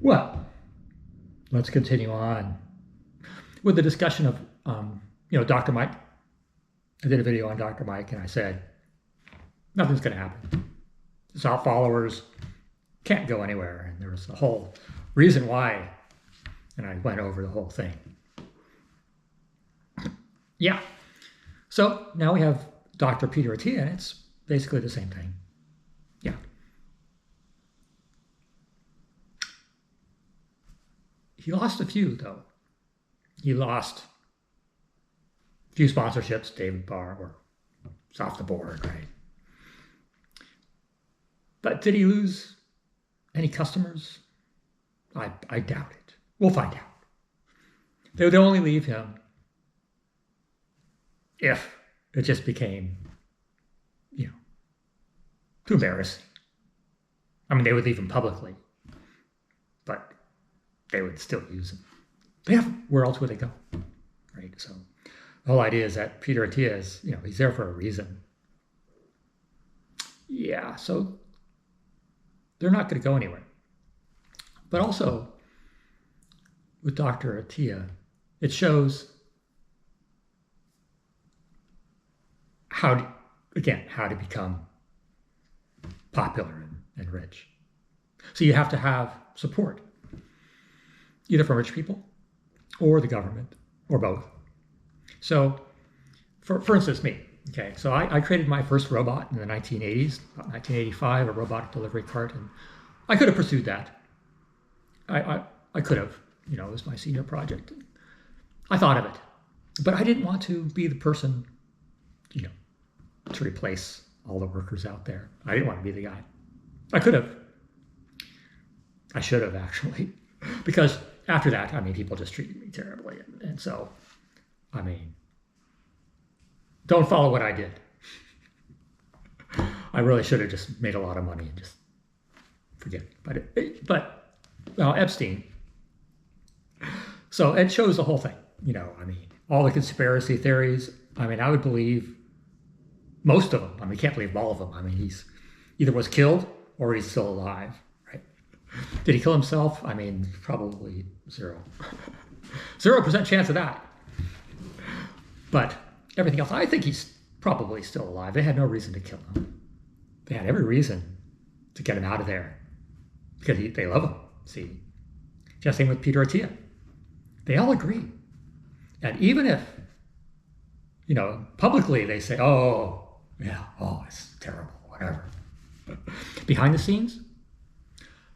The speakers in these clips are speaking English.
Well, let's continue on with the discussion of, Dr. Mike. I did a video on Dr. Mike, and I said, nothing's going to happen. His followers can't go anywhere. And there was a whole reason why, and I went over the whole thing. Yeah. So now we have Dr. Peter Attia, and it's basically the same thing. Yeah. He lost a few, though. He lost a few sponsorships. David Barr was off the board, right? But did he lose any customers? I doubt it. We'll find out. They would only leave him if it just became, too embarrassing. I mean, they would leave him publicly, but they would still use him. Where else would they go, right? So the whole idea is that Peter Attia is, he's there for a reason. Yeah, so they're not going to go anywhere. But also, with Dr. Attia, it shows how to become popular and rich. So you have to have support, either from rich people or the government or both. So for instance, me, okay, so I created my first robot in the 1980s, about 1985, a robotic delivery cart, and I could have pursued that. I could have, it was my senior project. I thought of it, but I didn't want to be the person, to replace all the workers out there. I didn't want to be the guy. I could have. I should have, actually, because after that, people just treated me terribly. And so, don't follow what I did. I really should have just made a lot of money and just forget it. But Epstein. So it shows the whole thing. All the conspiracy theories. I would believe most of them. We can't believe all of them. He's either was killed or he's still alive, right? Did he kill himself? Probably 0% chance of that. But everything else, I think he's probably still alive. They had no reason to kill him. They had every reason to get him out of there because they love him. See, just same with Peter Attia. They all agree. And even if, publicly they say, it's terrible, whatever. Behind the scenes,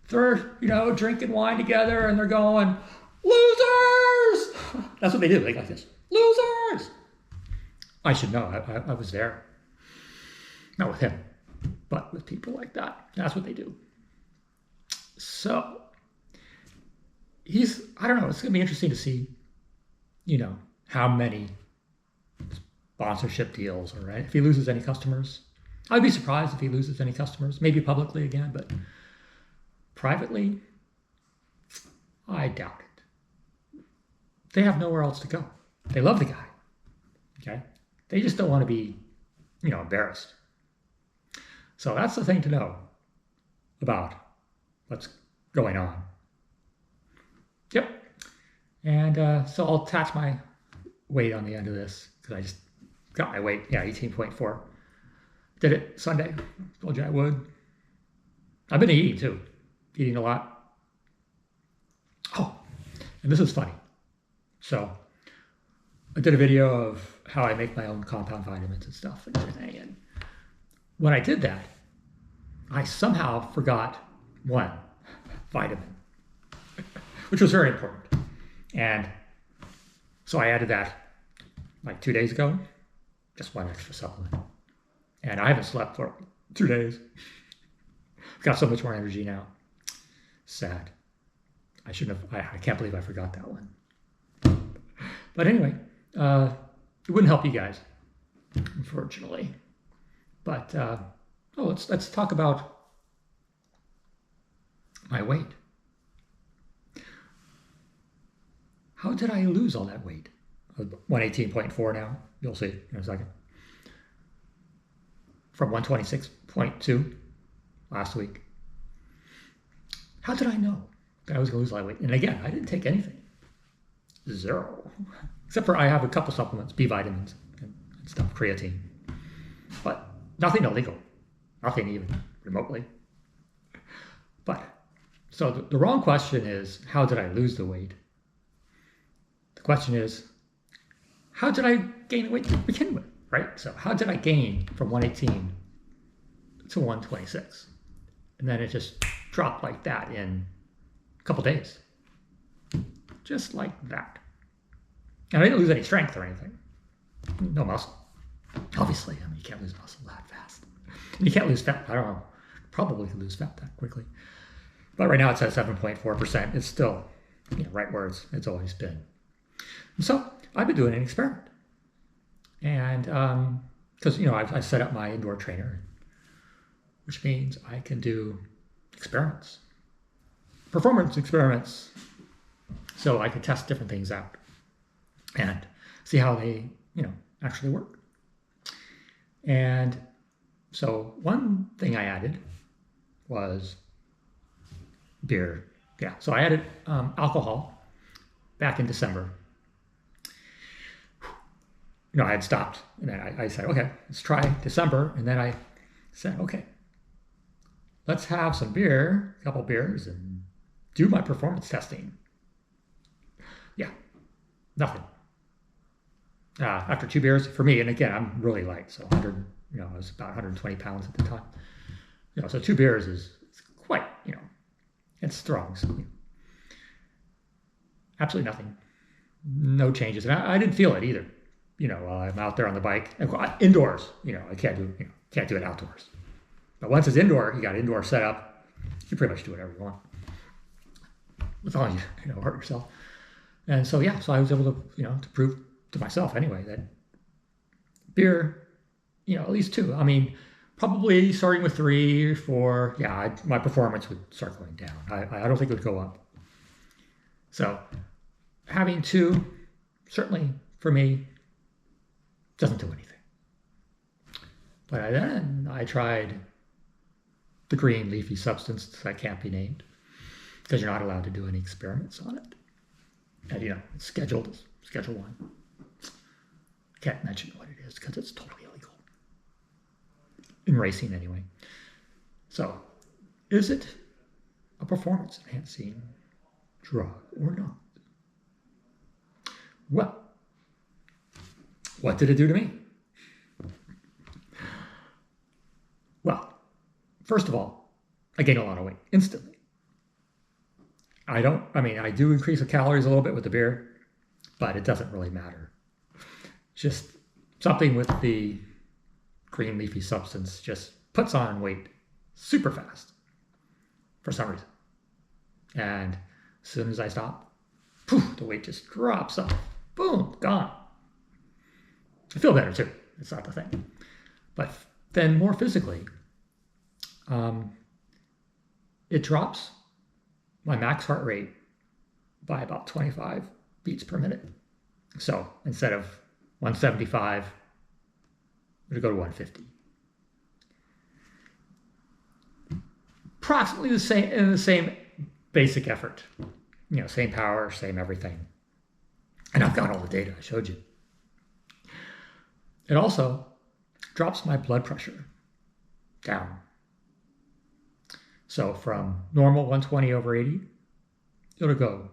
they're, drinking wine together and they're going, losers! That's what they do. They go like this, losers! I should know. I was there. Not with him, but with people like that. That's what they do. So, I don't know, it's going to be interesting to see, how many sponsorship deals, or right? If he loses any customers. I'd be surprised if he loses any customers, maybe publicly again, but privately, I doubt it. They have nowhere else to go. They love the guy, okay? They just don't want to be, embarrassed. So that's the thing to know about what's going on. Yep. And so I'll attach my weight on the end of this because I just got my weight. Yeah, 18.4. Did it Sunday. Told you I would. I've been eating too. Eating a lot. Oh, and this is funny. So I did a video of how I make my own compound vitamins and stuff and everything. And when I did that, I somehow forgot one vitamin, which was very important. And so I added that like 2 days ago, just one extra supplement. And I haven't slept for 2 days. I've got so much more energy now. Sad. I shouldn't have, I can't believe I forgot that one. But anyway, it wouldn't help you guys, unfortunately. But let's talk about my weight. How did I lose all that weight? 118.4 now. You'll see in a second. From 126.2 last week. How did I know? I was going to lose a lot of weight. And again, I didn't take anything. Zero. Except for I have a couple supplements, B vitamins and stuff, creatine. But nothing illegal. Nothing even remotely. But, so the wrong question is, how did I lose the weight? The question is, how did I gain the weight to begin with, right? So how did I gain from 118 to 126? And then it just dropped like that in a couple days. Just like that. And I didn't lose any strength or anything. No muscle. Obviously, I mean, you can't lose muscle that fast. And you can't lose fat. I don't know. Probably could lose fat that quickly. But right now it's at 7.4%. It's still, right where it's always been. And so I've been doing an experiment. And because, I set up my indoor trainer, which means I can do experiments, performance experiments. So I can test different things out and see how they, actually work. And so one thing I added was beer. Yeah, so I added alcohol back in December. I had stopped, and then I said, okay, let's try December. And then I said, okay, let's have some beer, a couple beers, and do my performance testing. Yeah, nothing. After 2 beers, for me, and again, I'm really light, so 100, I was about 120 pounds at the time. So 2 beers is quite, it's strong. So, absolutely nothing. No changes. And I didn't feel it either. While I'm out there on the bike, indoors, I can't do it outdoors. But once it's indoor, you got indoor setup, you pretty much do whatever you want. As long as you hurt yourself. And so, so I was able to, to prove to myself anyway that beer, at least 2. I mean, probably starting with 3 or 4, my performance would start going down. I don't think it would go up. So having 2, certainly for me, doesn't do anything. But then I tried the green leafy substance that can't be named because you're not allowed to do any experiments on it. And it's scheduled as Schedule 1. Can't mention what it is because it's totally illegal. In racing anyway. So, is it a performance enhancing drug or not? Well, what did it do to me? Well, first of all, I gained a lot of weight instantly. I do increase the calories a little bit with the beer, but it doesn't really matter. Just something with the green leafy substance just puts on weight super fast for some reason. And as soon as I stop, poof, the weight just drops off. Boom, gone. I feel better too. It's not the thing. But then more physically, it drops my max heart rate by about 25 beats per minute. So instead of 175, I'm going to go to 150. Approximately the same basic effort. Same power, same everything. And I've got all the data I showed you. It also drops my blood pressure down. So from normal 120 over 80, it'll go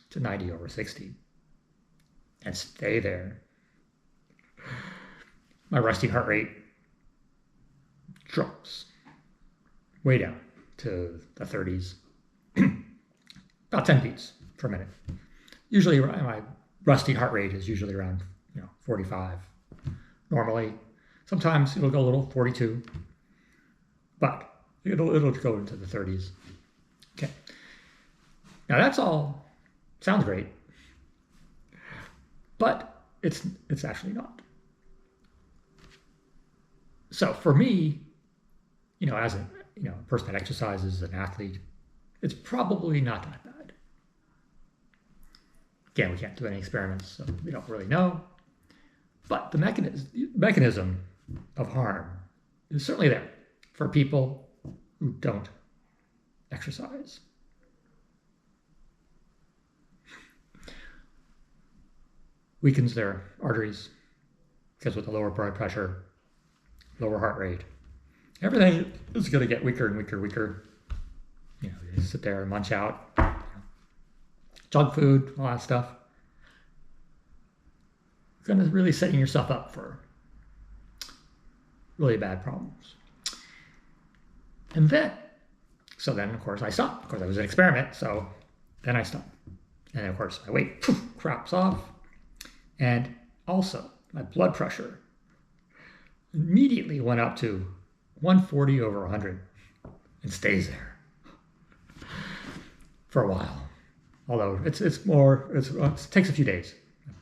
to 90 over 60 and stay there. My resting heart rate drops way down to the 30s, about 10 beats per minute. Usually my resting heart rate is usually around 45 normally. Sometimes it'll go a little 42, but it'll go into the 30s. Okay. Now that's all sounds great, but it's actually not. So for me, as a person that exercises, an athlete, it's probably not that bad. Again, we can't do any experiments, so we don't really know. But the mechanism of harm is certainly there for people who don't exercise. weakens their arteries because with the lower blood pressure, lower heart rate, everything is going to get weaker and weaker and weaker. You sit there and munch out junk food, all that stuff. You're going to really setting yourself up for really bad problems. And then, so then of course I stopped. Of course, it was an experiment, so then I stopped. And then of course my weight craps off. And also my blood pressure immediately went up to 140 over 100 and stays there for a while. Although it takes a few days,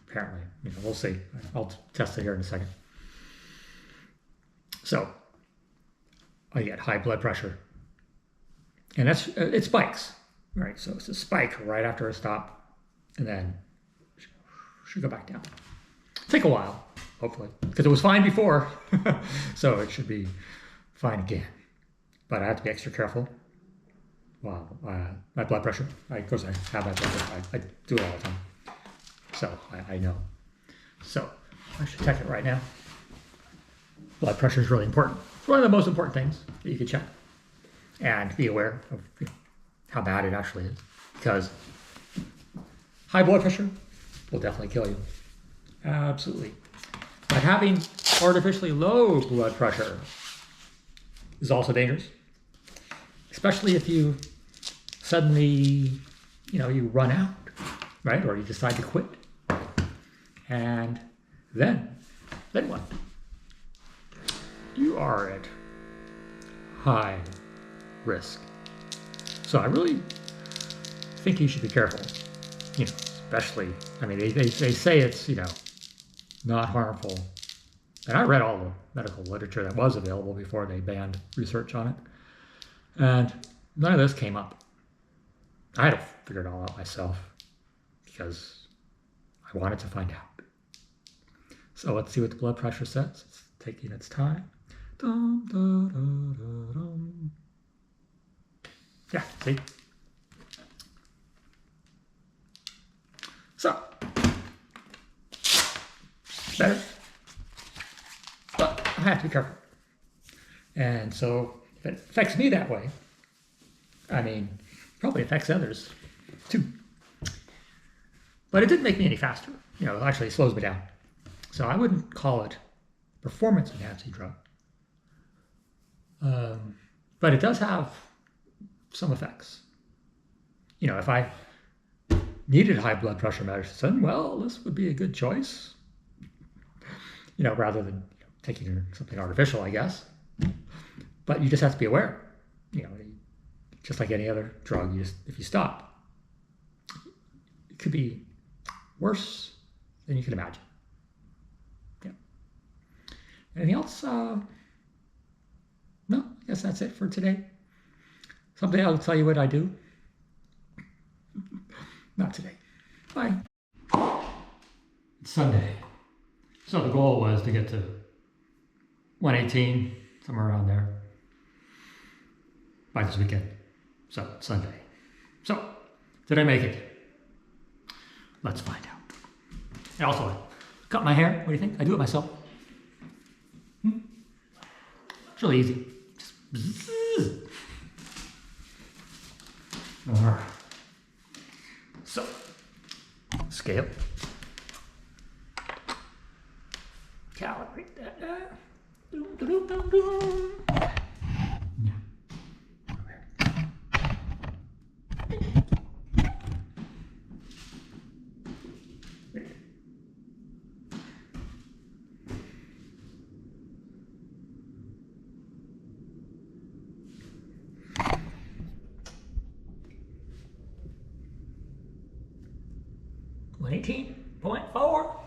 apparently. We'll see. I'll test it here in a second. So I get high blood pressure, and it spikes, right? So it's a spike right after a stop, and then should go back down. Take a while, hopefully, because it was fine before, so it should be fine again. But I have to be extra careful. Wow, my blood pressure. Of course, I have that blood pressure. I do it all the time, so I know. So I should check it right now. Blood pressure is really important. It's one of the most important things that you can check, and be aware of how bad it actually is, because high blood pressure will definitely kill you. Absolutely. But having artificially low blood pressure is also dangerous, especially if you suddenly, you run out, right? Or you decide to quit. And then what? You are at high risk. So I really think you should be careful, especially, they say it's, not harmful. And I read all the medical literature that was available before they banned research on it. And none of this came up. I had to figure it all out myself because I wanted to find out. So let's see what the blood pressure says. It's taking its time. Dum, da, da, da, dum. Yeah, see? So, better. But I have to be careful. And so, if it affects me that way, probably affects others too. But it didn't make me any faster. It actually slows me down. So I wouldn't call it performance enhancing drug. But it does have some effects. If I needed high blood pressure medicine, well, this would be a good choice. Rather than taking something artificial, I guess. But you just have to be aware. Just like any other drug, if you stop, it could be worse than you can imagine. Yeah. Anything else? No, I guess that's it for today. Someday I'll tell you what I do. Not today. Bye. It's Sunday. So the goal was to get to 118, somewhere around there, by this weekend. So, Sunday. So, did I make it? Let's find out. I also cut my hair. What do you think? I do it myself. It's really easy. Just bzzz. All right. So, scale. Calibrate that. Doom, doom, doom, doom. Yeah. 118.4.